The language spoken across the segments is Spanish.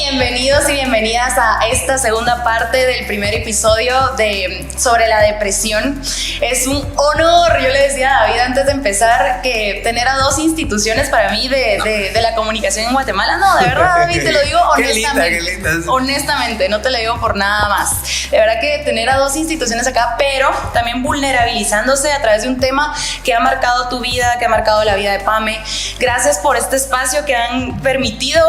Bienvenidos y bienvenidas a esta segunda parte del primer episodio sobre la depresión. Es un honor, yo le decía a David antes de empezar, que tener a dos instituciones para mí de la comunicación en Guatemala. No, de verdad, David, te lo digo honestamente. Qué linda. Honestamente, no te lo digo por nada más. De verdad que tener a dos instituciones acá, pero también vulnerabilizándose a través de un tema que ha marcado tu vida, que ha marcado la vida de Pame. Gracias por este espacio que han permitido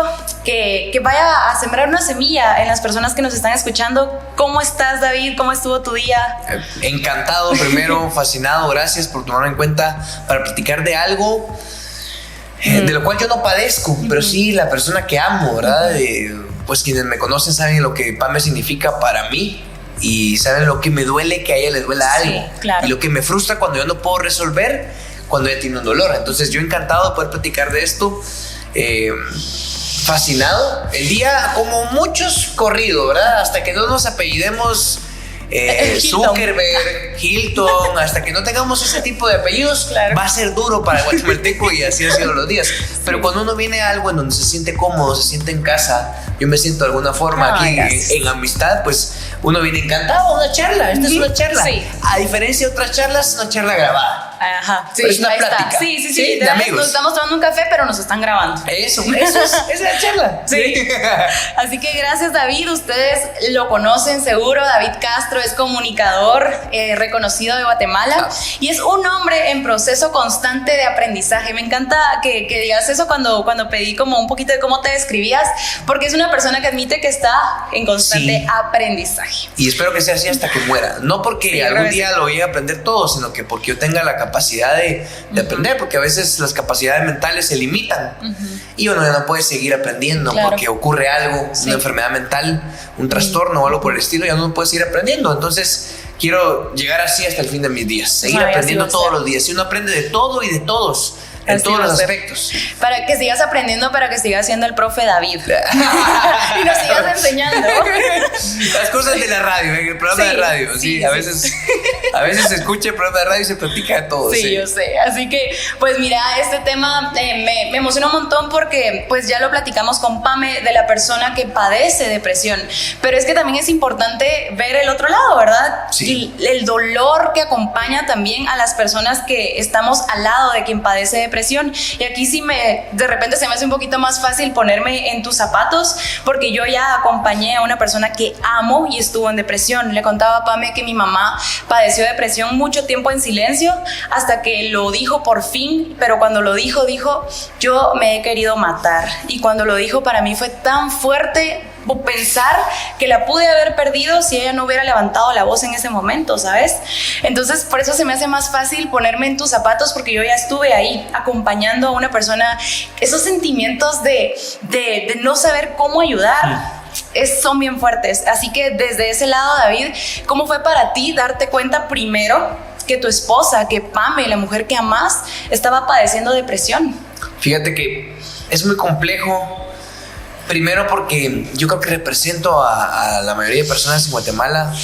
que vaya a sembrar una semilla en las personas que nos están escuchando. ¿Cómo estás, David? ¿Cómo estuvo tu día? Encantado, primero, fascinado. Gracias por tomarme en cuenta para platicar de algo de lo cual yo no padezco, pero sí la persona que amo, ¿verdad? Pues quienes me conocen saben lo que Pame significa para mí y saben lo que me duele que a ella le duela algo. Sí, claro. Y lo que me frustra cuando yo no puedo resolver, cuando ella tiene un dolor. Entonces yo encantado de poder platicar de esto. Fascinado. El día, como muchos, corrido, ¿verdad? Hasta que no nos apellidemos Zuckerberg, Hilton, hasta que no tengamos ese tipo de apellidos, claro, va a ser duro para el guatemalteco y así ha sido los días. Pero cuando uno viene a algo en donde se siente cómodo, se siente en casa, yo me siento de alguna forma aquí en amistad, pues uno viene encantado. Una charla, esta es una charla. Sí. A diferencia de otras charlas, es una charla grabada. Ajá, sí, pero es una plática. Sí, de amigos. Nos estamos tomando un café, pero nos están grabando. Eso es la charla. Sí. Así que gracias, David. Ustedes lo conocen seguro. David Castro es comunicador reconocido de Guatemala y es un hombre en proceso constante de aprendizaje. Me encanta que digas eso cuando pedí como un poquito de cómo te describías, porque es una persona que admite que está en constante aprendizaje. Y espero que sea así hasta que muera. No porque algún día lo voy a aprender todo, sino que porque yo tenga la capacidad de aprender, porque a veces las capacidades mentales se limitan y uno ya no puede seguir aprendiendo porque ocurre algo, una enfermedad mental, un trastorno o algo por el estilo, ya no puede seguir aprendiendo. Entonces quiero llegar así hasta el fin de mis días, seguir aprendiendo todos los días. Y uno aprende de todo y de todos, en todos los aspectos. Para que sigas aprendiendo, para que sigas siendo el profe David y nos sigas enseñando las cosas de la radio, el programa de radio. Sí, a veces se escucha el programa de radio y se platica de todo. Sí, yo sé. Así que, pues mira, este tema me emociona un montón porque pues ya lo platicamos con Pame de la persona que padece depresión. Pero es que también es importante ver el otro lado, ¿verdad? Sí. Y el dolor que acompaña también a las personas que estamos al lado de quien padece depresión. Y aquí sí de repente se me hace un poquito más fácil ponerme en tus zapatos, porque yo ya acompañé a una persona que amo y estuvo en depresión. Le contaba a Pame que mi mamá padeció depresión mucho tiempo en silencio, hasta que lo dijo por fin, pero cuando lo dijo, yo me he querido matar. Y cuando lo dijo, para mí fue tan fuerte pensar que la pude haber perdido si ella no hubiera levantado la voz en ese momento, ¿sabes? Entonces, por eso se me hace más fácil ponerme en tus zapatos, porque yo ya estuve ahí acompañando a una persona. Esos sentimientos de no saber cómo ayudar son bien fuertes. Así que desde ese lado, David, ¿cómo fue para ti darte cuenta primero que tu esposa, que Pame, la mujer que amas, estaba padeciendo depresión? Fíjate que es muy complejo. Primero porque yo creo que represento a la mayoría de personas en Guatemala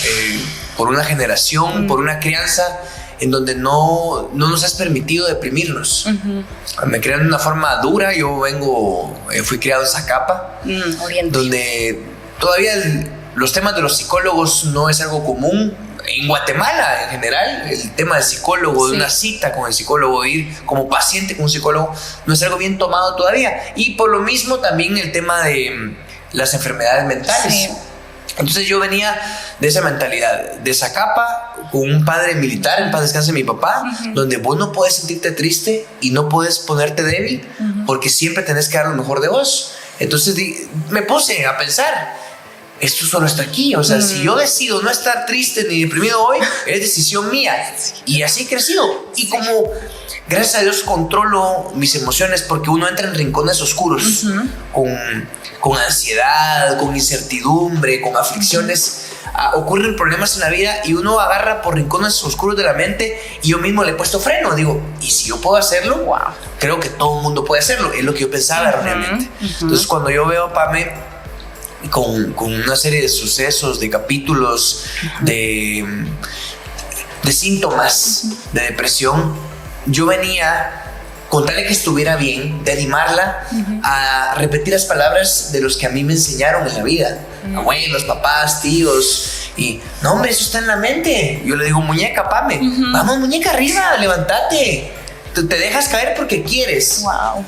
por una generación, por una crianza en donde no nos has permitido deprimirnos. Me criaron de una forma dura. Yo fui criado en Zacapa, donde todavía los temas de los psicólogos no es algo común. En Guatemala en general, el tema del psicólogo, de una cita con el psicólogo, de ir como paciente con un psicólogo, no es algo bien tomado todavía. Y por lo mismo también el tema de las enfermedades mentales. Entonces yo venía de esa mentalidad, de Zacapa, con un padre militar, en paz descanse mi papá, donde vos no puedes sentirte triste y no puedes ponerte débil, porque siempre tenés que dar lo mejor de vos. Entonces me puse a pensar, esto solo está aquí. O sea, si yo decido no estar triste ni deprimido hoy, es decisión mía. Y así he crecido. Y como, gracias a Dios, controlo mis emociones, porque uno entra en rincones oscuros, con ansiedad, con incertidumbre, con aflicciones. Ocurren problemas en la vida y uno agarra por rincones oscuros de la mente, y yo mismo le he puesto freno. Digo, ¿y si yo puedo hacerlo? Creo que todo el mundo puede hacerlo. Es lo que yo pensaba realmente. Entonces, cuando yo veo a Pame con una serie de sucesos, de capítulos, de síntomas de depresión, yo venía con tal de que estuviera bien, de animarla a repetir las palabras de los que a mí me enseñaron en la vida. Abuelos, papás, tíos. Y, no, hombre, eso está en la mente. Yo le digo, muñeca, Pame, vamos, muñeca, arriba, levántate. Te dejas caer porque quieres. Wow.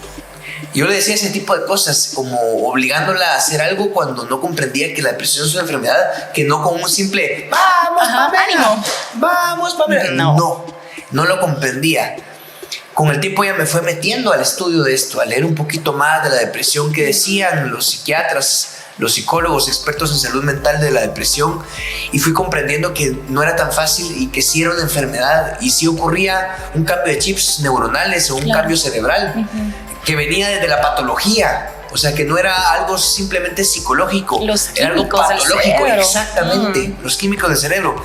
Yo le decía ese tipo de cosas, como obligándola a hacer algo cuando no comprendía que la depresión es una enfermedad, que no con un simple, vamos, Pamela, ánimo. Vamos, Pamela. No lo comprendía. Con el tiempo ella me fue metiendo al estudio de esto, a leer un poquito más de la depresión que decían los psiquiatras, los psicólogos expertos en salud mental de la depresión, y fui comprendiendo que no era tan fácil y que sí era una enfermedad y sí ocurría un cambio de chips neuronales o un cambio cerebral que venía desde la patología. O sea, que no era algo simplemente psicológico, era algo patológico. Exactamente, los químicos del cerebro.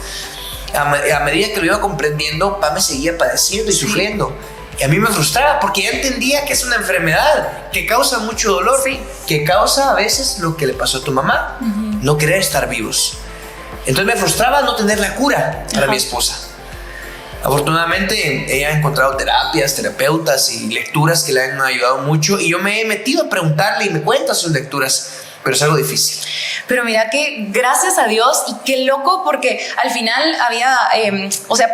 A medida que lo iba comprendiendo, me seguía padeciendo y sufriendo. Y a mí me frustraba porque ya entendía que es una enfermedad que causa mucho dolor, que causa a veces lo que le pasó a tu mamá, no querer estar vivos. Entonces me frustraba no tener la cura para mi esposa. Afortunadamente ella ha encontrado terapias, terapeutas y lecturas que le han ayudado mucho, y yo me he metido a preguntarle y me cuenta sus lecturas, pero es algo difícil. Pero mira que gracias a Dios, y qué loco, porque al final había,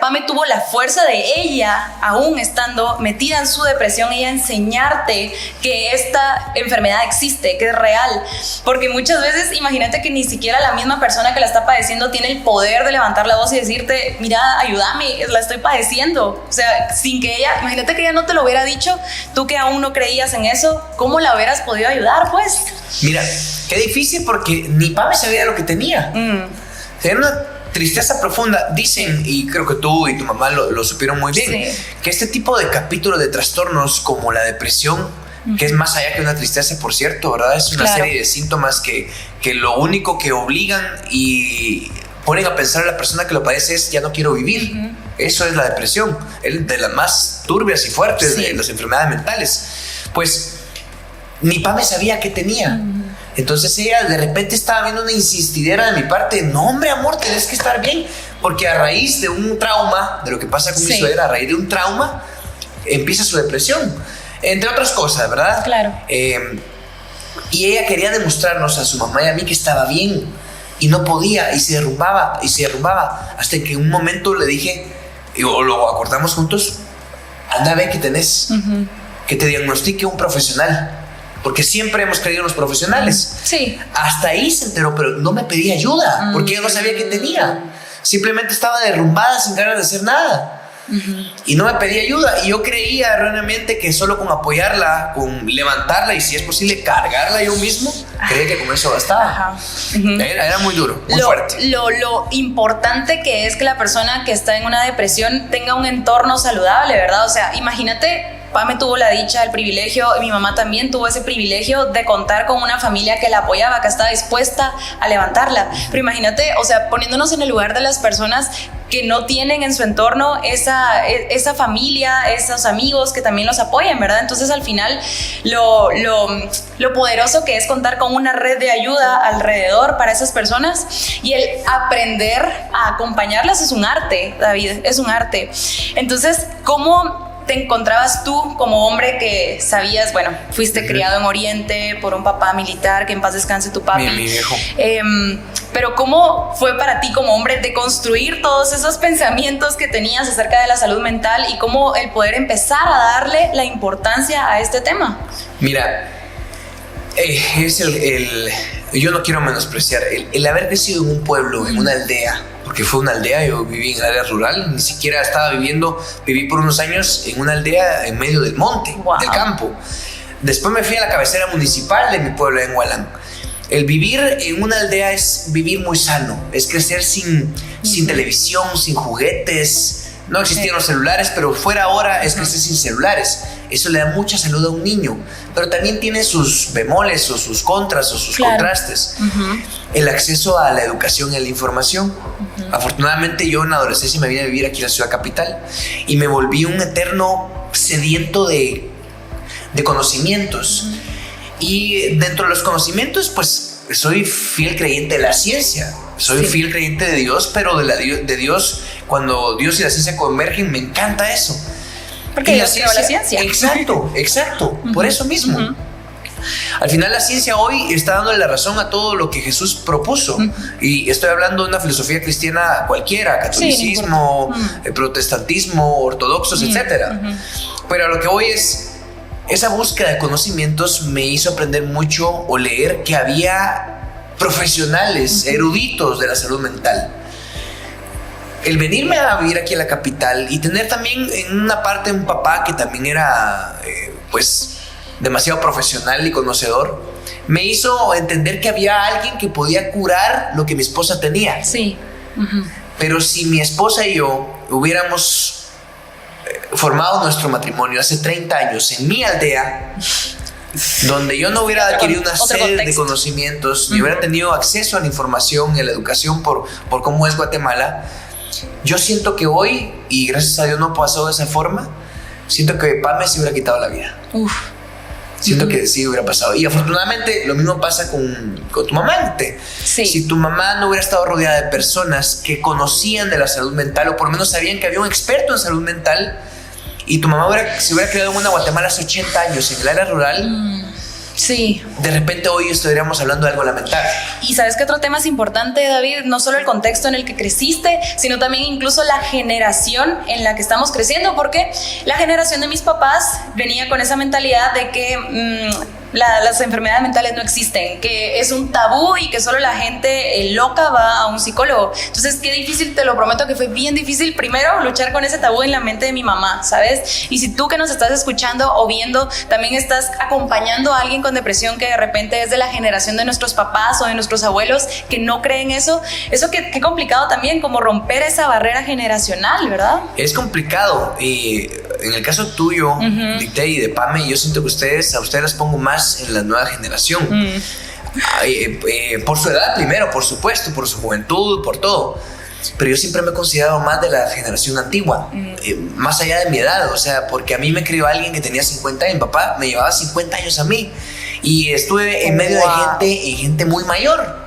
Pame tuvo la fuerza de ella, aún estando metida en su depresión, ella enseñarte que esta enfermedad existe, que es real. Porque muchas veces, imagínate que ni siquiera la misma persona que la está padeciendo tiene el poder de levantar la voz y decirte, mira, ayúdame, la estoy padeciendo. O sea, sin que ella, imagínate que ella no te lo hubiera dicho, tú que aún no creías en eso, ¿cómo la hubieras podido ayudar, pues? Mira, qué difícil, porque ni Pame sabía lo que tenía. Tenía una tristeza profunda. Dicen, y creo que tú y tu mamá lo supieron muy bien, que este tipo de capítulos de trastornos como la depresión, que es más allá que una tristeza, por cierto, ¿verdad? Es una serie de síntomas que lo único que obligan y ponen a pensar a la persona que lo padece es, ya no quiero vivir. Eso es la depresión, es de las más turbias y fuertes de las enfermedades mentales. Pues ni Pame sabía qué tenía. Entonces ella de repente estaba viendo una insistidera de mi parte. No, hombre, amor, tenés que estar bien. Porque a raíz de un trauma, de lo que pasa con mi suegra, a raíz de un trauma, empieza su depresión. Entre otras cosas, ¿verdad? Claro. Y ella quería demostrarnos a su mamá y a mí que estaba bien. Y no podía, y se derrumbaba, hasta que en un momento le dije, o lo acordamos juntos, anda a ver qué tenés. Que te diagnostique un profesional. Porque siempre hemos creído en los profesionales. Hasta ahí se enteró, pero no me pedía ayuda, porque ella no sabía qué tenía. Simplemente estaba derrumbada sin ganas de hacer nada. Y no me pedía ayuda. Y yo creía erróneamente que solo con apoyarla, con levantarla y si es posible cargarla yo mismo, creía que con eso bastaba. Era muy duro, muy fuerte. Lo importante que es que la persona que está en una depresión tenga un entorno saludable, ¿verdad? O sea, imagínate, Pame tuvo la dicha, el privilegio, y mi mamá también tuvo ese privilegio de contar con una familia que la apoyaba, que estaba dispuesta a levantarla. Pero imagínate, o sea, poniéndonos en el lugar de las personas que no tienen en su entorno esa familia, esos amigos que también los apoyan, ¿verdad? Entonces al final lo poderoso que es contar con una red de ayuda alrededor para esas personas, y el aprender a acompañarlas es un arte, David, es un arte. Entonces, ¿cómo te encontrabas tú como hombre que sabías, bueno, fuiste criado en Oriente por un papá militar, que en paz descanse tu papi? Mi viejo. Pero ¿cómo fue para ti como hombre de construir todos esos pensamientos que tenías acerca de la salud mental y cómo el poder empezar a darle la importancia a este tema? Mira, es yo no quiero menospreciar el haber crecido en un pueblo, en una aldea, porque fue una aldea. Yo viví en área rural, ni siquiera viví por unos años en una aldea en medio del monte, del campo. Después me fui a la cabecera municipal de mi pueblo, en Hualán. El vivir en una aldea es vivir muy sano, es crecer sin televisión, sin juguetes. No existían los celulares, pero fuera ahora es crecer sin celulares. Eso le da mucha salud a un niño, pero también tiene sus bemoles o sus contras o sus contrastes. El acceso a la educación y a la información. Afortunadamente yo en la adolescencia me vine a vivir aquí en la ciudad capital y me volví un eterno sediento de conocimientos. Y dentro de los conocimientos, pues soy fiel creyente de la ciencia. Soy fiel creyente de Dios, pero de Dios, cuando Dios y la ciencia convergen, me encanta eso. Porque Dios creó la ciencia. Exacto. Por eso mismo. Al final la ciencia hoy está dándole la razón a todo lo que Jesús propuso. Y estoy hablando de una filosofía cristiana cualquiera, catolicismo, protestantismo, ortodoxos, etcétera. Pero a lo que voy es, esa búsqueda de conocimientos me hizo aprender mucho o leer que había profesionales, eruditos de la salud mental. El venirme a vivir aquí a la capital y tener también en una parte un papá que también era demasiado profesional y conocedor, me hizo entender que había alguien que podía curar lo que mi esposa tenía. Sí. Pero si mi esposa y yo hubiéramos formado nuestro matrimonio hace 30 años en mi aldea, donde yo no hubiera adquirido una serie de conocimientos, ni hubiera tenido acceso a la información y a la educación por cómo es Guatemala, yo siento que hoy, y gracias a Dios no pasó de esa forma, siento que Pame se hubiera quitado la vida. Siento que sí hubiera pasado. Y afortunadamente lo mismo pasa con tu mamá. Sí. Si tu mamá no hubiera estado rodeada de personas que conocían de la salud mental, o por lo menos sabían que había un experto en salud mental, y tu mamá se hubiera criado en una Guatemala hace 80 años en el área rural, sí, de repente hoy estaríamos hablando de algo lamentable. Y sabes que otro tema es importante, David, no solo el contexto en el que creciste, sino también incluso la generación en la que estamos creciendo, porque la generación de mis papás venía con esa mentalidad de que las enfermedades mentales no existen, que es un tabú y que solo la gente loca va a un psicólogo. Entonces, qué difícil, te lo prometo que fue bien difícil primero luchar con ese tabú en la mente de mi mamá, ¿sabes? Y si tú que nos estás escuchando o viendo también estás acompañando a alguien con depresión que de repente es de la generación de nuestros papás o de nuestros abuelos que no creen eso qué complicado también, como romper esa barrera generacional, ¿verdad? Es complicado. Y en el caso tuyo, Dicté, y de Pame, yo siento que a ustedes las pongo más en la nueva generación. Por su edad primero, por supuesto, por su juventud, por todo. Pero yo siempre me he considerado más de la generación antigua, más allá de mi edad, o sea, porque a mí me crió alguien que tenía 50 años, mi papá me llevaba 50 años a mí, y estuve en medio de gente muy mayor.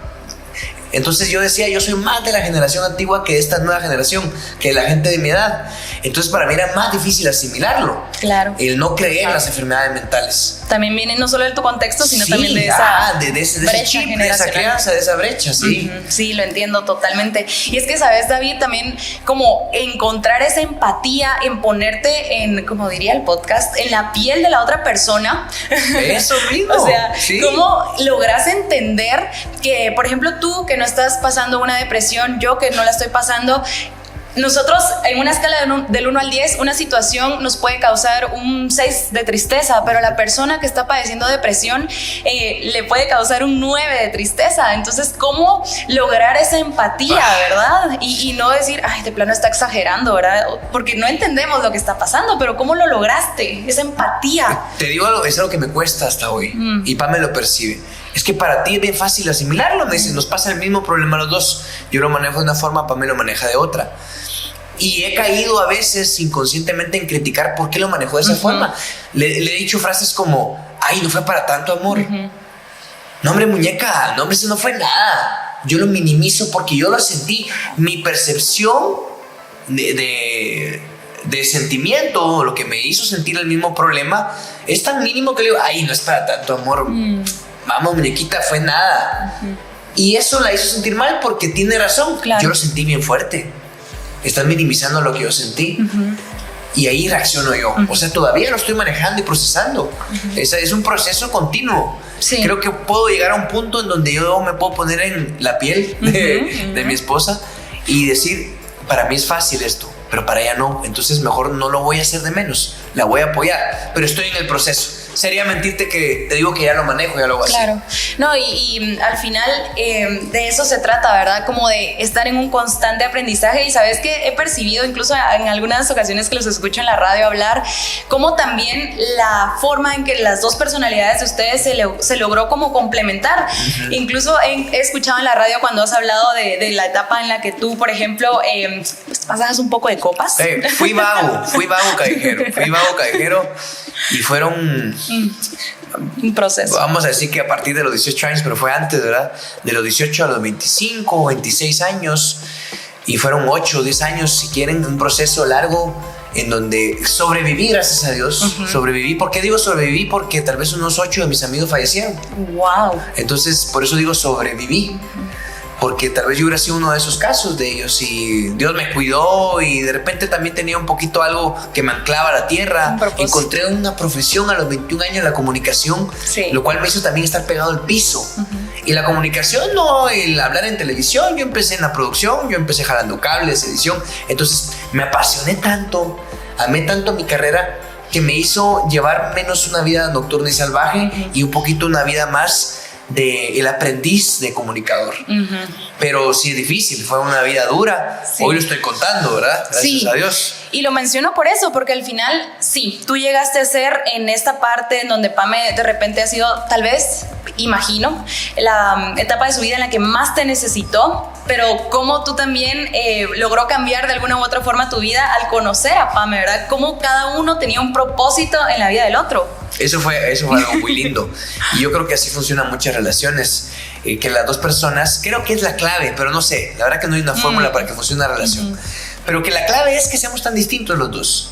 Entonces yo decía, yo soy más de la generación antigua que de esta nueva generación, que la gente de mi edad. Entonces para mí era más difícil asimilarlo. Claro. El no creer en las enfermedades mentales. También viene no solo de tu contexto, sino también de esa brecha chip, de esa crianza, de esa brecha, sí. Sí, lo entiendo totalmente. Y es que, ¿sabes, David? También como encontrar esa empatía, en ponerte en, como diría el podcast, en la piel de la otra persona. Eso mismo. O sea, ¿cómo logras entender que, por ejemplo, tú que no estás pasando una depresión, yo que no la estoy pasando, nosotros en una escala del 1 al 10, una situación nos puede causar un 6 de tristeza, pero la persona que está padeciendo depresión le puede causar un 9 de tristeza? Entonces, ¿cómo lograr esa empatía, verdad? Y no decir, ay, de plano está exagerando, ¿verdad? Porque no entendemos lo que está pasando, pero ¿cómo lo lograste? Esa empatía. Te digo algo, es algo que me cuesta hasta hoy, y Pam me lo percibe. Es que para ti es bien fácil asimilarlo, me dicen, nos pasa el mismo problema a los dos. Yo lo manejo de una forma, Pam me lo maneja de otra. Y he caído a veces inconscientemente en criticar por qué lo manejo de esa forma. Le he dicho frases como, ay, no fue para tanto amor. No, hombre, muñeca, no, hombre, eso no fue nada. Yo lo minimizo porque yo lo sentí. Mi percepción de sentimiento, lo que me hizo sentir el mismo problema, es tan mínimo que le digo, ay, no es para tanto amor. Vamos, muñequita, fue nada. Y eso la hizo sentir mal porque tiene razón. Claro. Yo lo sentí bien fuerte. Están minimizando lo que yo sentí. Y ahí reacciono yo. O sea, todavía lo estoy manejando y procesando. Es un proceso continuo. Sí. Creo que puedo llegar a un punto en donde yo me puedo poner en la piel de mi esposa y decir, para mí es fácil esto, pero para ella no. Entonces mejor no lo voy a hacer de menos. La voy a apoyar, pero estoy en el proceso. Sería mentirte que te digo que ya lo manejo, ya lo voy a hacer. Claro. No, y al final de eso se trata, ¿verdad? Como de estar en un constante aprendizaje. Y sabes que he percibido incluso en algunas ocasiones que los escucho en la radio hablar, como también la forma en que las dos personalidades de ustedes se logró como complementar. Incluso he escuchado en la radio cuando has hablado de la etapa en la que tú, por ejemplo, pasabas un poco de copas. Fui vago callejero y fueron un proceso. Vamos a decir que a partir de los 18 años, pero fue antes, ¿verdad? De los 18 a los 25 o 26 años, y fueron 8 o 10 años, si quieren, un proceso largo en donde sobreviví, gracias a Dios. Sobreviví. ¿Por qué digo sobreviví? Porque tal vez unos 8 de mis amigos fallecieron. Wow. Entonces, por eso digo sobreviví. Porque tal vez yo hubiera sido uno de esos casos de ellos y Dios me cuidó y de repente también tenía un poquito algo que me anclaba a la tierra. Encontré una profesión a los 21 años, la comunicación, lo cual me hizo también estar pegado al piso. Y la comunicación, no el hablar en televisión, yo empecé en la producción, yo empecé jalando cables, edición. Entonces me apasioné tanto, amé tanto mi carrera que me hizo llevar menos una vida nocturna y salvaje y un poquito una vida más de el aprendiz de comunicador. Pero sí es difícil, fue una vida dura. Hoy lo estoy contando, ¿verdad? Gracias a Dios. Y lo menciono por eso, porque al final, sí, tú llegaste a ser en esta parte en donde Pame de repente ha sido, tal vez, imagino, la etapa de su vida en la que más te necesitó, pero cómo tú también logró cambiar de alguna u otra forma tu vida al conocer a Pame, ¿verdad? Cómo cada uno tenía un propósito en la vida del otro. Eso fue algo muy lindo. Y yo creo que así funcionan muchas relaciones. Que las dos personas, creo que es la clave, pero no sé, la verdad que no hay una fórmula para que funcione una relación. Pero que la clave es que seamos tan distintos los dos.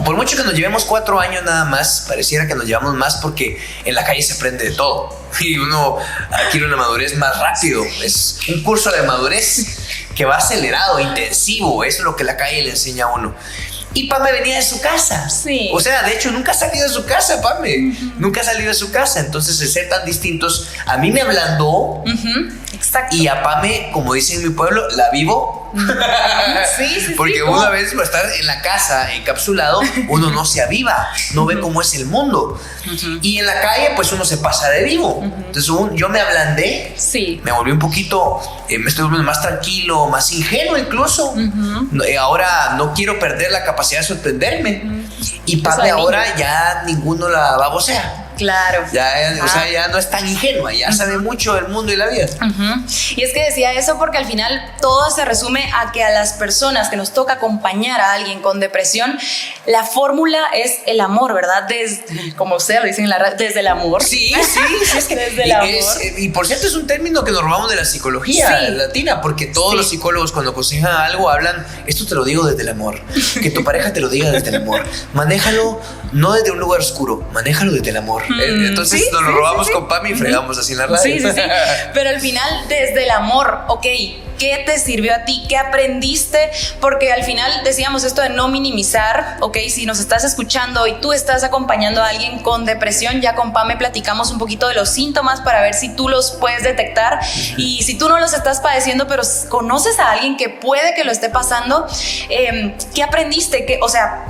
Por mucho que nos llevemos 4 años nada más, pareciera que nos llevamos más porque en la calle se aprende de todo. Y uno adquiere una madurez más rápido. Es un curso de madurez que va acelerado, intensivo. Eso es lo que la calle le enseña a uno. Y Pame venía de su casa. Sí. O sea, de hecho, nunca ha salido de su casa, Pame. Nunca ha salido de su casa. Entonces, el ser tan distintos, a mí me ablandó. Exacto. Y a Pame, como dicen en mi pueblo, la vivo. Sí. Porque una vez por estar en la casa, encapsulado, uno no se aviva, no ve cómo es el mundo. Y en la calle, pues uno se pasa de vivo. Entonces, yo me ablandé. Sí. Me volví un poquito, me estoy volviendo más tranquilo, más ingenuo incluso. Ahora no quiero perder la capacidad de sorprenderme. Y Pame ahora ya ninguno la babosea. Claro. O sea, ya no es tan ingenua, ya sabe mucho del mundo y la vida. Y es que decía eso porque al final todo se resume a que a las personas que nos toca acompañar a alguien con depresión, la fórmula es el amor, ¿verdad? Como ustedes lo dicen en la radio, desde el amor. Sí, es que desde el amor. Y por cierto, es un término que nos robamos de la psicología latina, porque todos los psicólogos cuando aconsejan algo hablan, esto te lo digo desde el amor, que tu pareja te lo diga desde el amor. Manéjalo no desde un lugar oscuro, manéjalo desde el amor. Entonces nos lo robamos con Pame y fregamos así en la radio. Sí. Pero al final, desde el amor, ok, ¿qué te sirvió a ti? ¿Qué aprendiste? Porque al final decíamos esto de no minimizar, ok, si nos estás escuchando y tú estás acompañando a alguien con depresión, ya con Pame platicamos un poquito de los síntomas para ver si tú los puedes detectar. Y si tú no los estás padeciendo, pero conoces a alguien que puede que lo esté pasando, ¿qué aprendiste? O sea,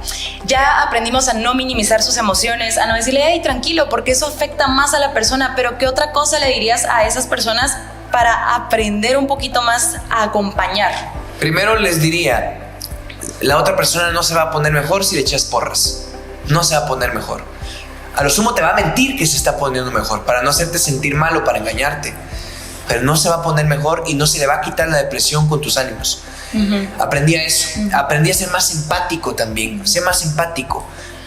ya aprendimos a no minimizar sus emociones, a no decirle, hey, tranquilo, porque eso afecta más a la persona, pero ¿qué otra cosa le dirías a esas personas para aprender un poquito más a acompañar? Primero les diría, la otra persona no se va a poner mejor si le echas porras. No se va a poner mejor. A lo sumo te va a mentir que se está poniendo mejor para no hacerte sentir mal o para engañarte. Pero no se va a poner mejor y no se le va a quitar la depresión con tus ánimos. Aprendí a eso. Aprendí a ser más empático también. Sé más empático.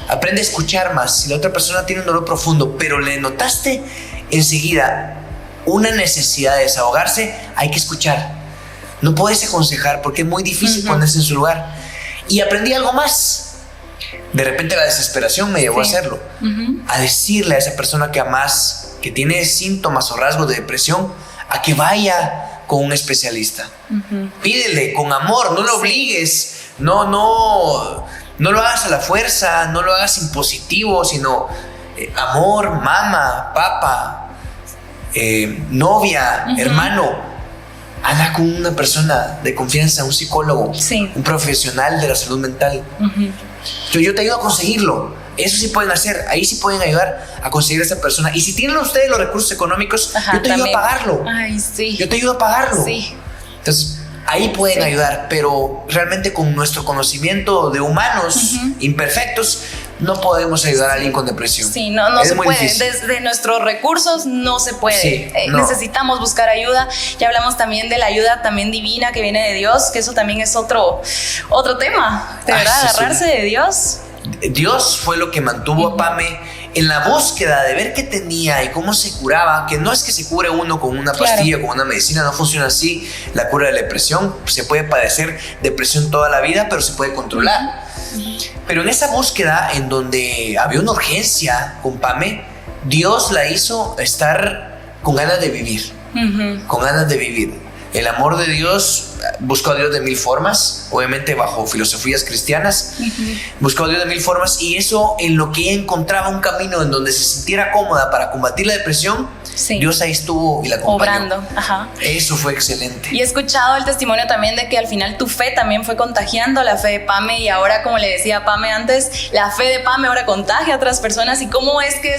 Aprende a escuchar más. Si la otra persona tiene un dolor profundo, pero le notaste enseguida una necesidad de desahogarse, hay que escuchar. No puedes aconsejar porque es muy difícil ponerse en su lugar. Y aprendí algo más. De repente la desesperación me llevó a hacerlo. A decirle a esa persona que amas, que tiene síntomas o rasgos de depresión, a que vaya con un especialista. Pídele con amor, no lo obligues. No lo hagas a la fuerza, no lo hagas impositivo, sino amor, mamá, papá, novia, hermano. Habla con una persona de confianza, un psicólogo, un profesional de la salud mental. Yo te ayudo a conseguirlo. Eso sí pueden hacer, ahí sí pueden ayudar a conseguir a esa persona. Y si tienen ustedes los recursos económicos, yo te ayudo a pagarlo. Yo te ayudo a pagarlo. Entonces, ahí pueden ayudar, pero realmente con nuestro conocimiento de humanos imperfectos no podemos ayudar a alguien con depresión. Sí, no se puede. Desde nuestros recursos no se puede. Necesitamos buscar ayuda. Ya hablamos también de la ayuda también divina que viene de Dios, que eso también es otro tema, de verdad, agarrarse de Dios. Dios fue lo que mantuvo a Pame en la búsqueda de ver qué tenía y cómo se curaba, que no es que se cure uno con una pastilla, con una medicina, no funciona así la cura de la depresión. Se puede padecer depresión toda la vida, pero se puede controlar. Pero en esa búsqueda, en donde había una urgencia con Pame, Dios la hizo estar con ganas de vivir, con ganas de vivir. El amor de Dios, buscó a Dios de mil formas, obviamente bajo filosofías cristianas, buscó a Dios de mil formas, y eso, en lo que ella encontraba un camino en donde se sintiera cómoda para combatir la depresión, Dios ahí estuvo y la acompañó. Obrando. Eso fue excelente. Y he escuchado el testimonio también de que al final tu fe también fue contagiando la fe de Pame, y ahora, como le decía Pame antes, la fe de Pame ahora contagia a otras personas. Y cómo es que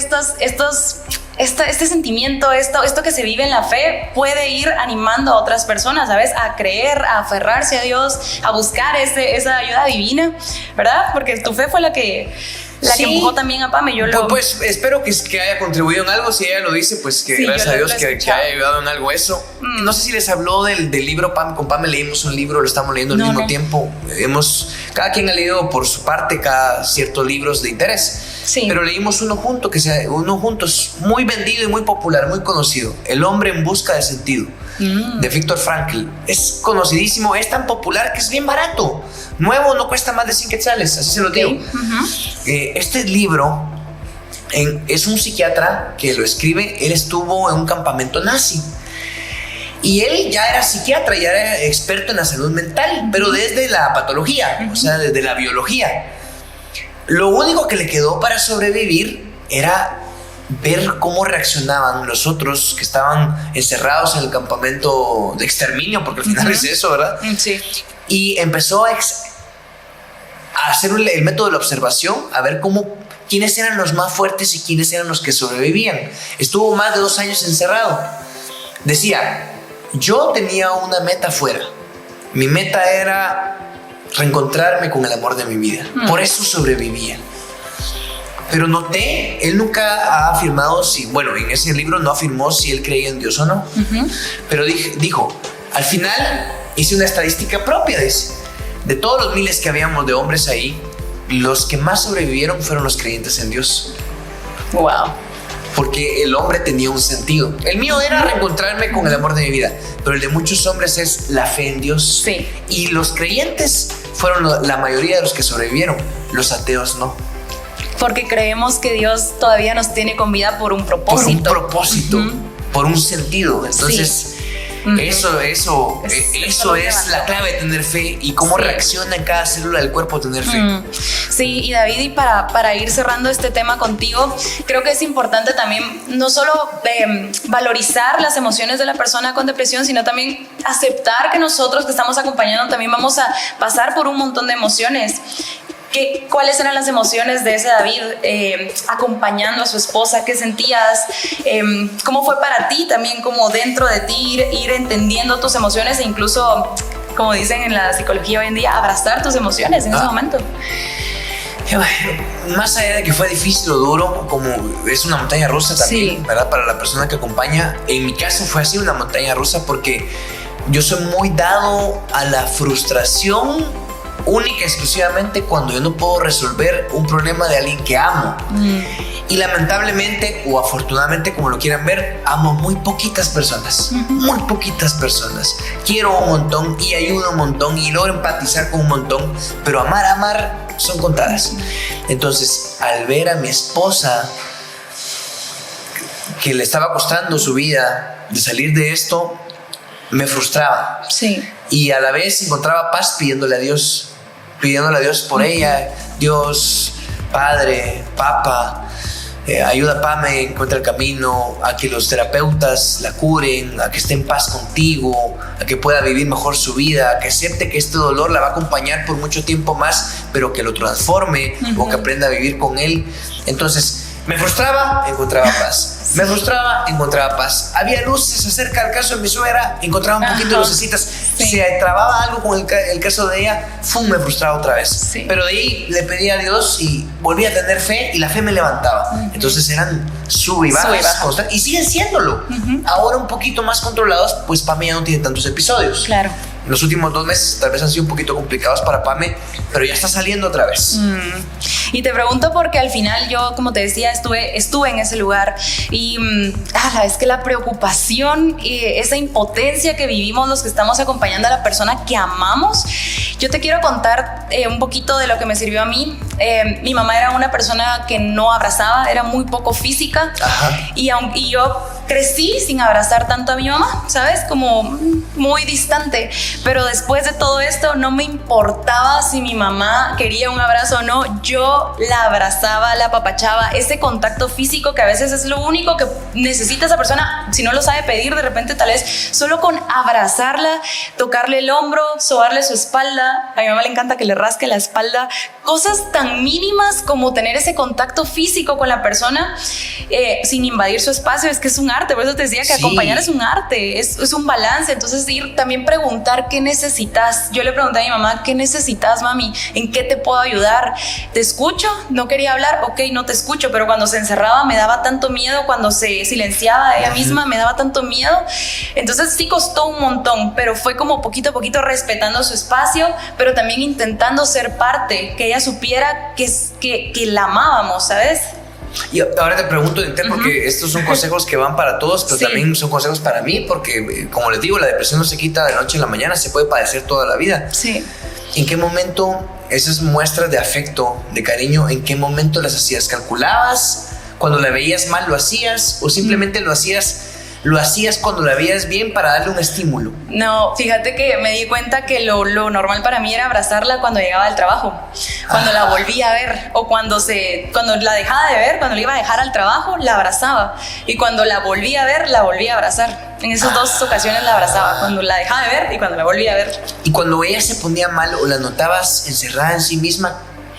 este sentimiento, esto que se vive en la fe puede ir animando a otras personas, ¿sabes? A creer, a aferrarse a Dios, a buscar esa ayuda divina, ¿verdad? Porque tu fe fue la que empujó también a Pame. Pues espero que haya contribuido en algo. Si ella lo dice, pues que gracias a Dios que haya ayudado en algo eso. No sé si les habló del libro Pame. Con Pame leímos un libro, lo estamos leyendo al mismo tiempo. Cada quien ha leído por su parte cada ciertos libros de interés. Pero leímos uno juntos, muy vendido y muy popular, muy conocido, El hombre en busca de sentido, de Viktor Frankl. Es conocidísimo, es tan popular que es bien barato. Nuevo, no cuesta más de 100 quetzales, así se lo digo. Este libro es un psiquiatra que lo escribe. Él estuvo en un campamento nazi. Y él ya era psiquiatra, ya era experto en la salud mental, pero desde la patología, o sea, desde la biología. Lo único que le quedó para sobrevivir era ver cómo reaccionaban los otros que estaban encerrados en el campamento de exterminio, porque al final es eso, ¿verdad? Sí. Y empezó a hacer el método de la observación, a ver quiénes eran los más fuertes y quiénes eran los que sobrevivían. Estuvo más de 2 años encerrado. Decía, yo tenía una meta afuera. Mi meta era reencontrarme con el amor de mi vida. Por eso sobrevivía. Pero noté, él nunca ha afirmado en ese libro no afirmó si él creía en Dios o no. Pero dijo, al final hice una estadística propia, dice, de todos los miles que habíamos de hombres ahí, los que más sobrevivieron fueron los creyentes en Dios. Wow. Porque el hombre tenía un sentido. El mío era reencontrarme con el amor de mi vida, pero el de muchos hombres es la fe en Dios. Y los creyentes fueron la mayoría de los que sobrevivieron. Los ateos no. Porque creemos que Dios todavía nos tiene con vida por un propósito. Por un propósito, por un sentido. Entonces, eso es la clave de tener fe, y cómo reacciona en cada célula del cuerpo tener fe. Sí, y David, y para ir cerrando este tema contigo, creo que es importante también no solo valorizar las emociones de la persona con depresión, sino también aceptar que nosotros que estamos acompañando también vamos a pasar por un montón de emociones. ¿Cuáles eran las emociones de ese David acompañando a su esposa? ¿Qué sentías? ¿Cómo fue para ti también, como dentro de ti, ir entendiendo tus emociones e incluso, como dicen en la psicología hoy en día, abrazar tus emociones en ese momento? Más allá de que fue difícil o duro, como es una montaña rusa también, ¿verdad? Para la persona que acompaña. En mi caso fue así, una montaña rusa, porque yo soy muy dado a la frustración única y exclusivamente cuando yo no puedo resolver un problema de alguien que amo. Y lamentablemente o afortunadamente, como lo quieran ver, amo muy poquitas personas. Muy poquitas personas. Quiero un montón y ayudo un montón y logro empatizar con un montón, pero amar son contadas. Entonces, al ver a mi esposa que le estaba costando su vida de salir de esto, me frustraba. Y a la vez encontraba paz pidiéndole a Dios por ella. Dios, Padre, Papa, ayuda a Pame, encuentra el camino, a que los terapeutas la curen, a que esté en paz contigo, a que pueda vivir mejor su vida, a que acepte que este dolor la va a acompañar por mucho tiempo más, pero que lo transforme, o que aprenda a vivir con él. Entonces, me frustraba, encontraba paz. Me frustraba, encontraba paz. Había luces acerca del caso de mi suegra, encontraba un poquito de lucecitas. Se trababa algo con el caso de ella, me frustraba otra vez. Pero de ahí le pedí a Dios y volví a tener fe, y la fe me levantaba. Entonces eran sub y bajas constantes, y siguen siéndolo. Ahora un poquito más controlados, pues Pame ya no tiene tantos episodios. Los últimos 2 meses tal vez han sido un poquito complicados para Pame, pero ya está saliendo otra vez. Y te pregunto porque al final yo, como te decía, estuve en ese lugar y es que la preocupación y esa impotencia que vivimos los que estamos acompañando a la persona que amamos. Yo te quiero contar un poquito de lo que me sirvió a mí. Mi mamá era una persona que no abrazaba, era muy poco física. Y yo crecí sin abrazar tanto a mi mamá, ¿sabes? Como muy distante. Pero después de todo esto no me importaba si mi mamá quería un abrazo o no. Yo la abrazaba, la apapachaba. Ese contacto físico que a veces es lo único que necesita esa persona. Si no lo sabe pedir, de repente tal vez solo con abrazarla, tocarle el hombro, sobarle su espalda. A mi mamá le encanta que le rasque la espalda. Cosas tan mínimas como tener ese contacto físico con la persona sin invadir su espacio. Es que es un arte. Por eso te decía que acompañar es un arte, es un balance. Entonces también preguntar qué necesitas. Yo le pregunté a mi mamá, ¿qué necesitas, mami? ¿En qué te puedo ayudar? ¿Te escucho? No quería hablar, ok, no te escucho, pero cuando se encerraba me daba tanto miedo, cuando se silenciaba ella misma me daba tanto miedo. Entonces sí costó un montón, pero fue como poquito a poquito respetando su espacio, pero también intentando ser parte, que ella supiera que la amábamos, ¿sabes? Y ahora te pregunto, porque estos son consejos que van para todos, pero también son consejos para mí, porque como les digo, la depresión no se quita de noche a la mañana, se puede padecer toda la vida. Sí. ¿En qué momento esas muestras de afecto, de cariño, en qué momento las hacías? ¿Calculabas? ¿Cuando la veías mal lo hacías? ¿O simplemente lo hacías cuando la veías bien para darle un estímulo? No, fíjate que me di cuenta que lo normal para mí era abrazarla cuando llegaba del trabajo, cuando la volvía a ver, o cuando la dejaba de ver, cuando la iba a dejar al trabajo, la abrazaba, y cuando la volvía a ver, la volvía a abrazar. En esas 2 ocasiones la abrazaba, cuando la dejaba de ver y cuando la volvía a ver. Y cuando ella se ponía mal o la notabas encerrada en sí misma,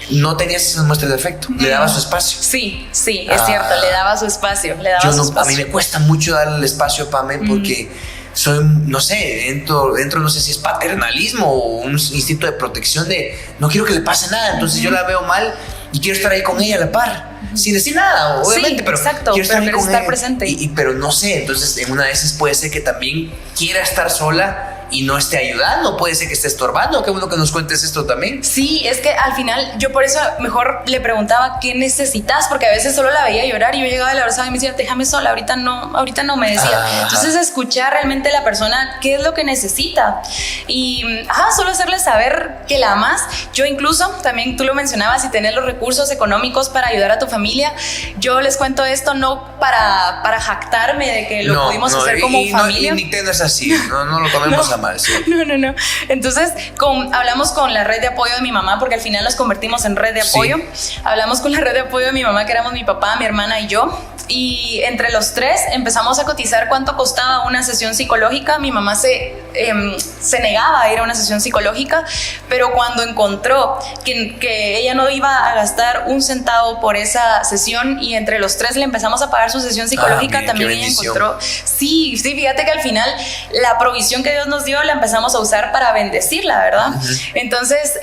no tenías esas muestras de afecto, le dabas su espacio. Sí, es cierto, le daba su espacio, A mí me cuesta mucho darle el espacio a Pame porque soy, no sé, entro, no sé si es paternalismo o un instinto de protección de no quiero que le pase nada, entonces yo la veo mal y quiero estar ahí con ella a la par, sin decir nada, obviamente, pero exacto, quiero estar ahí con estar ella, presente. pero no sé, entonces en una de esas puede ser que también quiera estar sola y no esté ayudando, puede ser que esté estorbando. Qué bueno que nos cuentes esto también. Sí, es que al final yo por eso mejor le preguntaba qué necesitas, porque a veces solo la veía llorar y yo llegaba y la abrazaba y me decía, déjame sola, ahorita no, me decía. Entonces escuchar realmente a la persona qué es lo que necesita y solo hacerle saber que la amas. Yo incluso, también tú lo mencionabas, y tener los recursos económicos para ayudar a tu familia. Yo les cuento esto no para jactarme de que lo pudimos hacer como familia. Y Nintendo es así, no lo tomemos a mal. Sí. No. Entonces, hablamos con la red de apoyo de mi mamá, porque al final nos convertimos en red de apoyo. Sí. Hablamos con la red de apoyo de mi mamá, que éramos mi papá, mi hermana y yo. Y entre los 3 empezamos a cotizar cuánto costaba una sesión psicológica. Mi mamá se negaba a ir a una sesión psicológica, pero cuando encontró que ella no iba a gastar un centavo por esa sesión y entre los 3 le empezamos a pagar su sesión psicológica, bien, también ella encontró. Sí, fíjate que al final la provisión que Dios nos dio la empezamos a usar para bendecirla, ¿verdad? Entonces,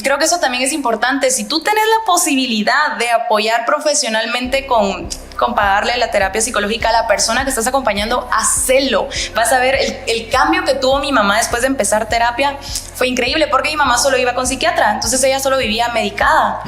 creo que eso también es importante. Si tú tienes la posibilidad de apoyar profesionalmente con pagarle la terapia psicológica a la persona que estás acompañando, hacelo. Vas a ver el cambio que tuvo mi mamá después de empezar terapia. Fue increíble porque mi mamá solo iba con psiquiatra, entonces ella solo vivía medicada.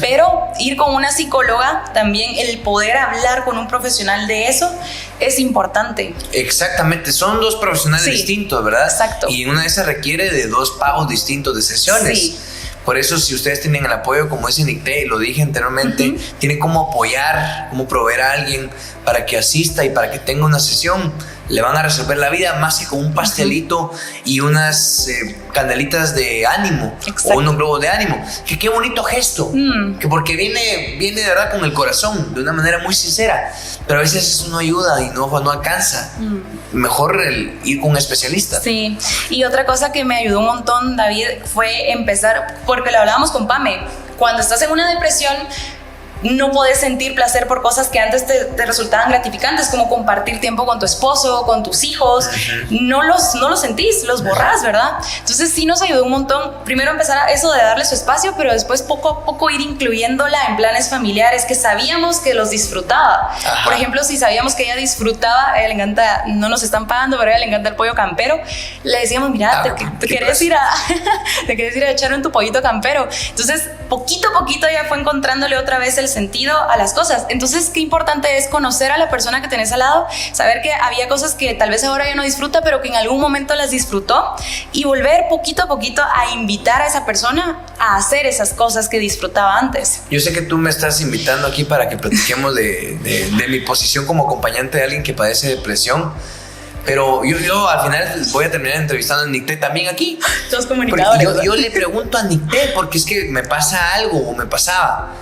Pero ir con una psicóloga, también el poder hablar con un profesional de eso es importante. Exactamente, son 2 profesionales distintos, ¿verdad? Exacto. Y en una de esas requiere de 2 pagos distintos de sesiones. Sí. Por eso, si ustedes tienen el apoyo, como dice Nicté, lo dije anteriormente, tienen cómo apoyar, cómo proveer a alguien para que asista y para que tenga una sesión, le van a resolver la vida más que con un pastelito y unas candelitas de ánimo. Exacto. O unos globos de ánimo. Que qué bonito gesto, que porque viene de verdad con el corazón, de una manera muy sincera, pero a veces eso no ayuda y no alcanza. Mejor ir con un especialista. Sí, y otra cosa que me ayudó un montón, David, fue empezar, porque lo hablábamos con Pame, cuando estás en una depresión, no podés sentir placer por cosas que antes te resultaban gratificantes, como compartir tiempo con tu esposo, con tus hijos. No los sentís, los borrás, ¿verdad? Entonces sí nos ayudó un montón. Primero empezar a eso de darle su espacio, pero después poco a poco ir incluyéndola en planes familiares que sabíamos que los disfrutaba. Ajá. Por ejemplo, si sabíamos que ella disfrutaba, a ella le encanta, no nos están pagando, pero a ella le encanta el pollo campero, le decíamos, mira, te querés ir a echar en tu pollito campero. Entonces, poquito a poquito ella fue encontrándole otra vez el sentido a las cosas. Entonces, qué importante es conocer a la persona que tenés al lado, saber que había cosas que tal vez ahora ya no disfruta, pero que en algún momento las disfrutó, y volver poquito a poquito a invitar a esa persona a hacer esas cosas que disfrutaba antes. Yo sé que tú me estás invitando aquí para que platiquemos de mi posición como acompañante de alguien que padece depresión. Pero yo al final voy a terminar entrevistando a Nicté también aquí. Todos comunicadores. Yo le pregunto a Nicté porque es que me pasa algo o me pasaba.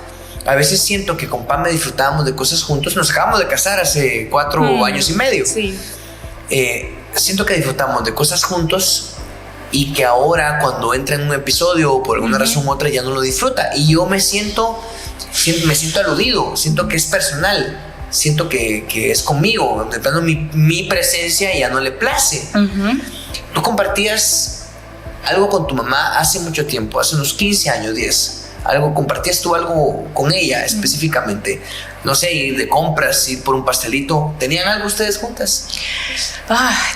A veces siento que con Pame disfrutábamos de cosas juntos. Nos acabamos de casar hace 4 años y medio. Sí. Siento que disfrutamos de cosas juntos y que ahora cuando entra en un episodio o por alguna razón u otra ya no lo disfruta. Y yo me siento aludido, siento que es personal. Siento que es conmigo, de plano mi presencia ya no le place. Tú compartías algo con tu mamá hace mucho tiempo, hace unos 15 años, 10. ¿Compartías tú algo con ella específicamente? No sé, ir de compras, ir por un pastelito. ¿Tenían algo ustedes juntas?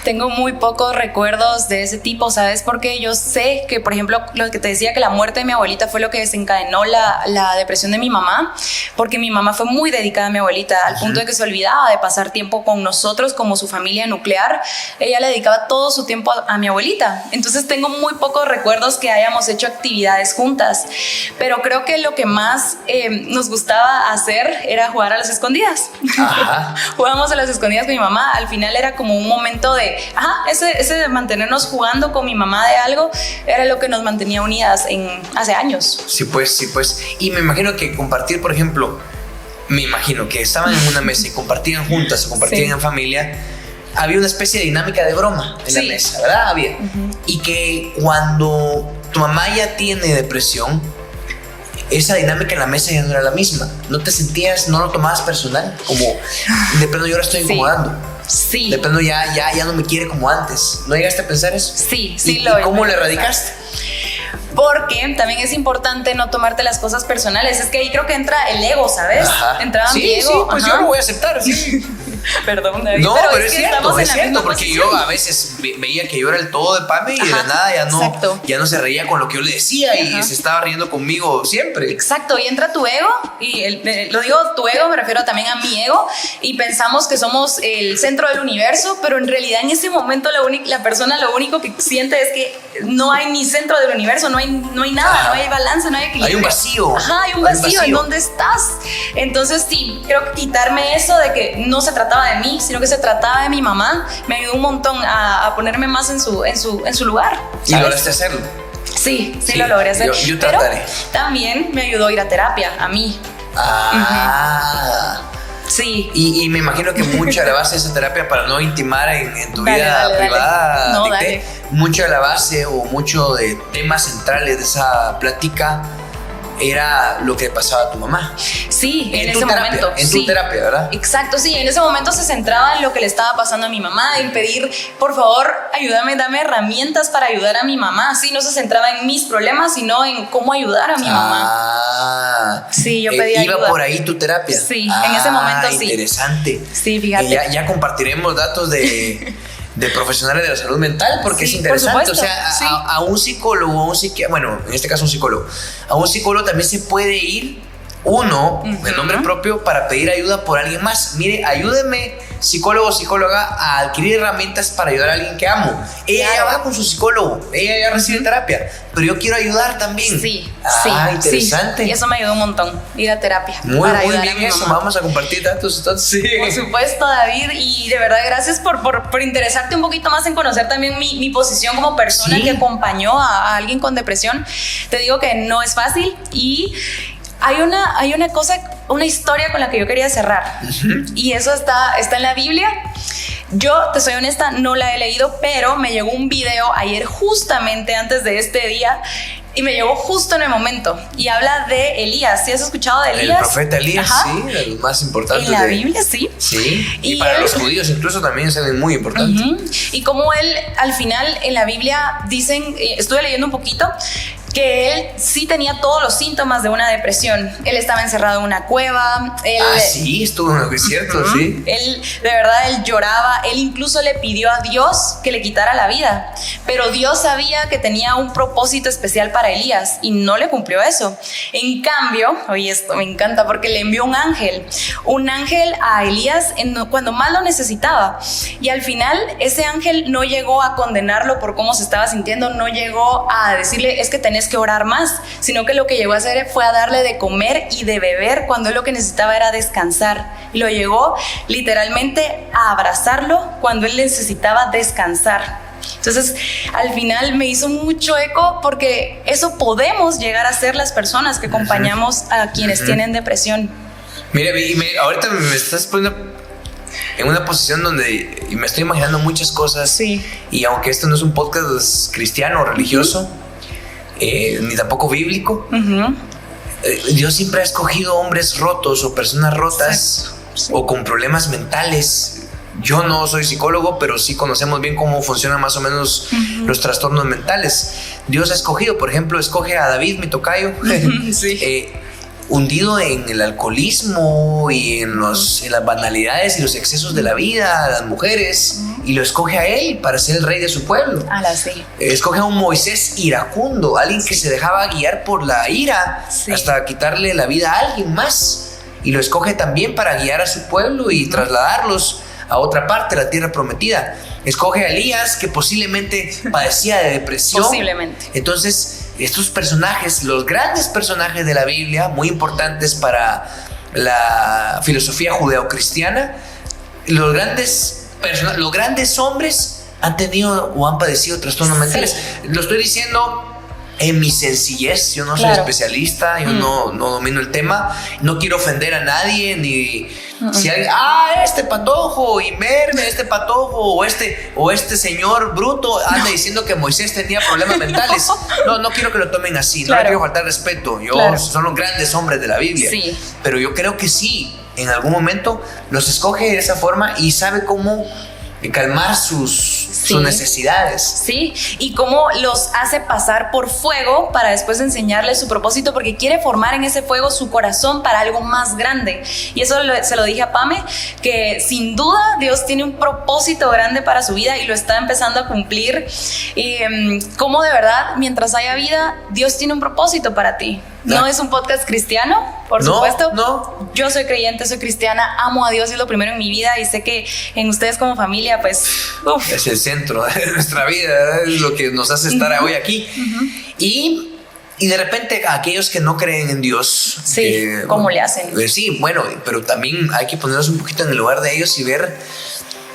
Tengo muy pocos recuerdos de ese tipo, ¿sabes? Porque yo sé que, por ejemplo, lo que te decía, que la muerte de mi abuelita fue lo que desencadenó la depresión de mi mamá, porque mi mamá fue muy dedicada a mi abuelita, al punto de que se olvidaba de pasar tiempo con nosotros como su familia nuclear. Ella le dedicaba todo su tiempo a mi abuelita. Entonces tengo muy pocos recuerdos que hayamos hecho actividades juntas, pero creo que lo que más nos gustaba hacer era jugar a las escondidas. Jugábamos a las escondidas con mi mamá. Al final era como un momento de ese de mantenernos jugando con mi mamá de algo era lo que nos mantenía unidas hace años. Sí pues. Y me imagino que compartir, por ejemplo, me imagino que estaban en una mesa y compartían juntas o compartían en familia. Había una especie de dinámica de broma en la mesa, ¿verdad? Había. Y que cuando tu mamá ya tiene depresión, esa dinámica en la mesa ya no era la misma. ¿No te sentías, no lo tomabas personal? Como, de plano yo la estoy incomodando. Sí. De plano ya no me quiere como antes. ¿No llegaste a pensar eso? Sí, ¿Y cómo le erradicaste? Porque también es importante no tomarte las cosas personales. Es que ahí creo que entra el ego, ¿sabes? Entraba mi ego. Sí, pues yo lo voy a aceptar, sí. Perdón, David. No, pero es cierto, porque yo a veces veía que yo era el todo de Pame y de la nada ya no se reía con lo que yo le decía y se estaba riendo conmigo siempre. Exacto, y entra tu ego, y lo digo tu ego, me refiero también a mi ego, y pensamos que somos el centro del universo, pero en realidad en ese momento la persona lo único que siente es que no hay ni centro del universo, no hay nada, no hay balance, no hay equilibrio. Hay un vacío. Hay un vacío. ¿En dónde estás? Entonces sí, creo que quitarme eso de que no se trataba de mí, sino que se trataba de mi mamá, me ayudó un montón a ponerme más en su lugar. ¿Y lograste hacerlo? Sí, lo logré hacer. Yo trataré. Pero también me ayudó a ir a terapia, a mí. Sí. Y me imagino que mucha de la base de esa terapia, para no intimar en tu vida privada, No, dale. mucha de la base o mucho de temas centrales de esa plática era lo que pasaba a tu mamá. Sí, en ese momento. En tu terapia, ¿verdad? Exacto, sí. En ese momento se centraba en lo que le estaba pasando a mi mamá, en pedir, por favor, ayúdame, dame herramientas para ayudar a mi mamá. Sí, no se centraba en mis problemas, sino en cómo ayudar a mi mamá. Sí, yo pedía ayuda. ¿Iba por ahí tu terapia? Sí, en ese momento sí. Interesante. Sí, fíjate. Ya compartiremos datos de profesionales de la salud mental, porque es interesante. O sea, a un psicólogo, a un psiquiatra, bueno, en este caso un psicólogo, a un psicólogo también se puede ir uno, de nombre propio, para pedir ayuda por alguien más. Mire, ayúdeme, psicólogo o psicóloga, a adquirir herramientas para ayudar a alguien que amo. Ella ya va con su psicólogo, ella ya recibe terapia, pero yo quiero ayudar también. Sí, interesante. Y eso me ayudó un montón, ir a terapia. Muy bien eso, vamos a compartir datos entonces. Sí. Por supuesto, David, y de verdad gracias por interesarte un poquito más en conocer también mi posición como persona que acompañó a alguien con depresión. Te digo que no es fácil, y hay una historia con la que yo quería cerrar, y eso está en la Biblia. Yo, te soy honesta, no la he leído, pero me llegó un video ayer, justamente antes de este día, y me llegó justo en el momento. Y habla de Elías. ¿Sí has escuchado de Elías? El profeta Elías, Ajá. sí, de los más importantes. En la Biblia, sí. Sí, y para él, los judíos incluso también es alguien muy importante. Y como él, al final, en la Biblia dicen, estuve leyendo un poquito, que él sí tenía todos los síntomas de una depresión. Él estaba encerrado en una cueva. Sí, estuvo, es cierto, sí. Él, de verdad, él lloraba. Él incluso le pidió a Dios que le quitara la vida. Pero Dios sabía que tenía un propósito especial para Elías y no le cumplió eso. En cambio, oye, esto me encanta porque le envió un ángel a Elías cuando más lo necesitaba. Y al final, ese ángel no llegó a condenarlo por cómo se estaba sintiendo, no llegó a decirle, es que tenés que orar más, sino que lo que llegó a hacer fue a darle de comer y de beber cuando él lo que necesitaba era descansar, y lo llegó literalmente a abrazarlo cuando él necesitaba descansar. Entonces, al final me hizo mucho eco porque eso podemos llegar a ser las personas que acompañamos a quienes tienen depresión. Mira, ahorita me estás poniendo en una posición donde me estoy imaginando muchas cosas. Sí. Y aunque esto no es un podcast cristiano o religioso, ni tampoco bíblico, Dios siempre ha escogido hombres rotos o personas rotas. Exacto. O con problemas mentales. Yo no soy psicólogo, pero sí conocemos bien cómo funcionan más o menos los trastornos mentales. Dios ha escogido, por ejemplo, escoge a David, mi tocayo, sí. Hundido en el alcoholismo y en las banalidades y los excesos de la vida, las mujeres, y lo escoge a él para ser el rey de su pueblo. Sí. Escoge a un Moisés iracundo, alguien que se dejaba guiar por la ira hasta quitarle la vida a alguien más, y lo escoge también para guiar a su pueblo y trasladarlos a otra parte, la tierra prometida. Escoge a Elías, que posiblemente padecía de depresión. Posiblemente. Entonces, estos personajes, los grandes personajes de la Biblia, muy importantes para la filosofía judeocristiana, los grandes hombres han tenido o han padecido trastornos mentales. Lo estoy diciendo en mi sencillez. Yo no soy especialista, yo no domino el tema, no quiero ofender a nadie, ni si alguien, este patojo imberbe, este patojo o este señor bruto anda diciendo que Moisés tenía problemas mentales. No quiero que lo tomen así, no le quiero faltar respeto. Son los grandes hombres de la Biblia, pero yo creo que sí, en algún momento los escoge de esa forma y sabe cómo calmar sus necesidades. Sí, y cómo los hace pasar por fuego para después enseñarles su propósito, porque quiere formar en ese fuego su corazón para algo más grande. Y eso se lo dije a Pame, que sin duda Dios tiene un propósito grande para su vida y lo está empezando a cumplir. Cómo de verdad, mientras haya vida, Dios tiene un propósito para ti. No es un podcast cristiano, por supuesto. No. Yo soy creyente, soy cristiana, amo a Dios, es lo primero en mi vida, y sé que en ustedes como familia, pues, es el centro de nuestra vida, es lo que nos hace estar hoy aquí. Y de repente aquellos que no creen en Dios, ¿cómo le hacen? Sí, bueno, pero también hay que ponernos un poquito en el lugar de ellos y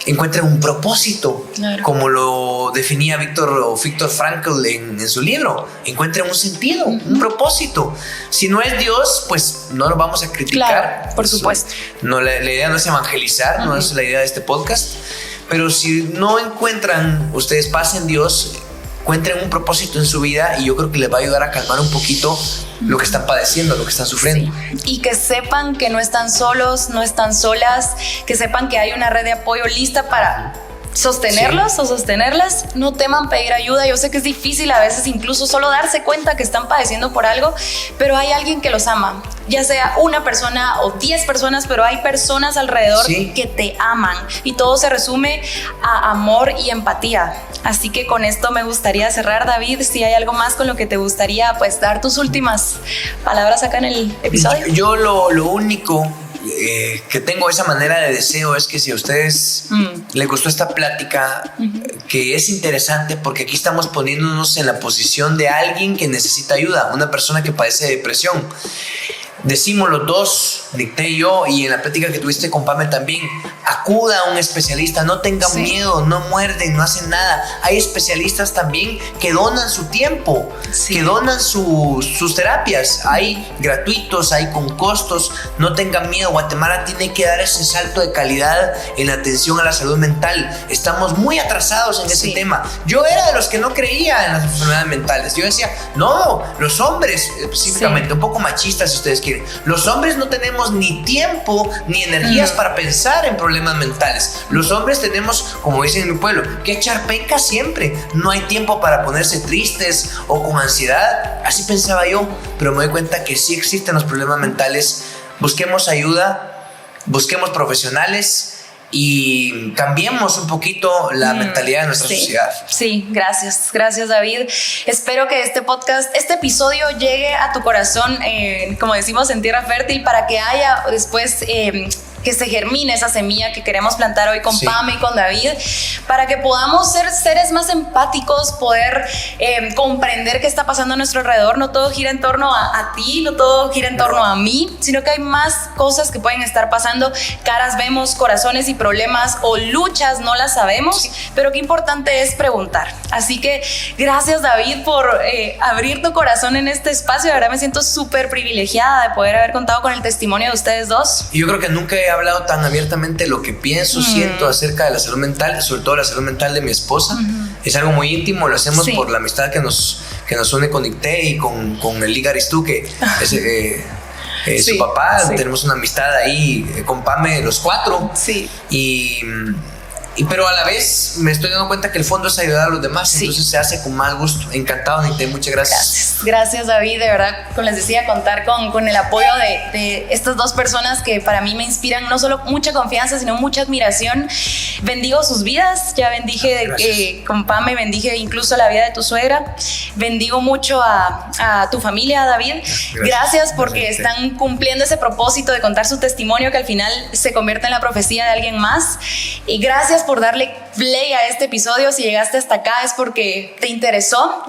encuentren un propósito, como lo definía Víctor Frankl en su libro. Encuentren un sentido, un propósito. Si no es Dios, pues no lo vamos a criticar. Claro, por supuesto. No, la idea no es evangelizar, no es la idea de este podcast. Pero si no encuentran ustedes paz en Dios, encuentren un propósito en su vida, y yo creo que les va a ayudar a calmar un poquito lo que están padeciendo, lo que están sufriendo. Y que sepan que no están solos, no están solas, que sepan que hay una red de apoyo lista para sostenerlos o sostenerlas. No teman pedir ayuda. Yo sé que es difícil a veces incluso solo darse cuenta que están padeciendo por algo, pero hay alguien que los ama, ya sea una persona o 10 personas, pero hay personas alrededor que te aman, y todo se resume a amor y empatía. Así que con esto me gustaría cerrar. David, si hay algo más con lo que te gustaría dar tus últimas palabras acá en el episodio. Yo lo único que tengo, esa manera de deseo, es que si a ustedes les gustó esta plática, que es interesante porque aquí estamos poniéndonos en la posición de alguien que necesita ayuda, una persona que padece de depresión. decimos los dos, Nicté y yo, y en la plática que tuviste con Pamela también, acuda a un especialista, no tengan miedo, no muerden, no hacen nada. Hay especialistas también que donan su tiempo, que donan sus terapias. Hay gratuitos, hay con costos, no tengan miedo. Guatemala tiene que dar ese salto de calidad en la atención a la salud mental. Estamos muy atrasados en ese tema. Yo era de los que no creía en las enfermedades mentales. Yo decía, no, los hombres específicamente, un poco machistas si ustedes quieren, los hombres no tenemos ni tiempo ni energías para pensar en problemas mentales. Los hombres tenemos, como dicen en mi pueblo, que echar penca siempre. No hay tiempo para ponerse tristes o con ansiedad. Así pensaba yo, pero me doy cuenta que sí existen los problemas mentales. Busquemos ayuda, busquemos profesionales y cambiemos un poquito la mentalidad de nuestra sociedad. Sí, gracias David. Espero que este podcast, este episodio llegue a tu corazón, como decimos en Tierra Fértil, para que haya después que se germine esa semilla que queremos plantar hoy con Pame y con David, para que podamos ser seres más empáticos, poder comprender qué está pasando a nuestro alrededor. No todo gira en torno a ti, no todo gira en torno a mí, sino que hay más cosas que pueden estar pasando. Caras vemos, corazones y problemas o luchas no las sabemos, pero qué importante es preguntar. Así que gracias, David, por abrir tu corazón en este espacio. De verdad me siento súper privilegiada de poder haber contado con el testimonio de ustedes dos. Y yo creo que nunca he hablado tan abiertamente lo que pienso, siento acerca de la salud mental, sobre todo la salud mental de mi esposa. Es algo muy íntimo, lo hacemos por la amistad que nos une con Nicté y con el Liga Aristú, que es su papá. Tenemos una amistad ahí con Pame, los cuatro. Pero a la vez me estoy dando cuenta que el fondo es ayudar a los demás, entonces se hace con más gusto. Encantado, Nicté, muchas gracias. Gracias, David, de verdad, como les decía, contar con el apoyo de estas dos personas que para mí me inspiran no solo mucha confianza, sino mucha admiración. Bendigo sus vidas, ya bendije con Pame, bendije incluso la vida de tu suegra, bendigo mucho a tu familia, David. Gracias porque están cumpliendo ese propósito de contar su testimonio que al final se convierte en la profecía de alguien más. Y gracias por darle play a este episodio. Si llegaste hasta acá es porque te interesó.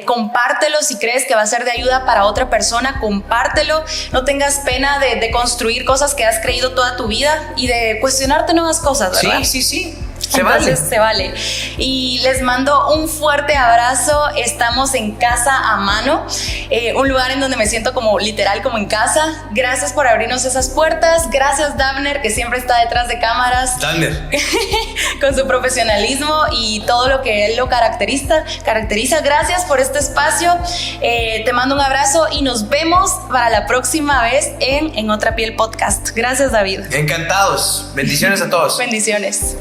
Compártelo si crees que va a ser de ayuda para otra persona. Compártelo. No tengas pena de construir cosas que has creído toda tu vida y de cuestionarte nuevas cosas, ¿verdad? Sí. Se vale. Y les mando un fuerte abrazo. Estamos en Casa a Mano, un lugar en donde me siento como literal como en casa. Gracias por abrirnos esas puertas. Gracias, Dabner, que siempre está detrás de cámaras. Dabner. Con su profesionalismo y todo lo que él lo caracteriza. Gracias por este espacio. Te mando un abrazo y nos vemos para la próxima vez en Otra Piel Podcast. Gracias, David. Encantados. Bendiciones a todos. Bendiciones.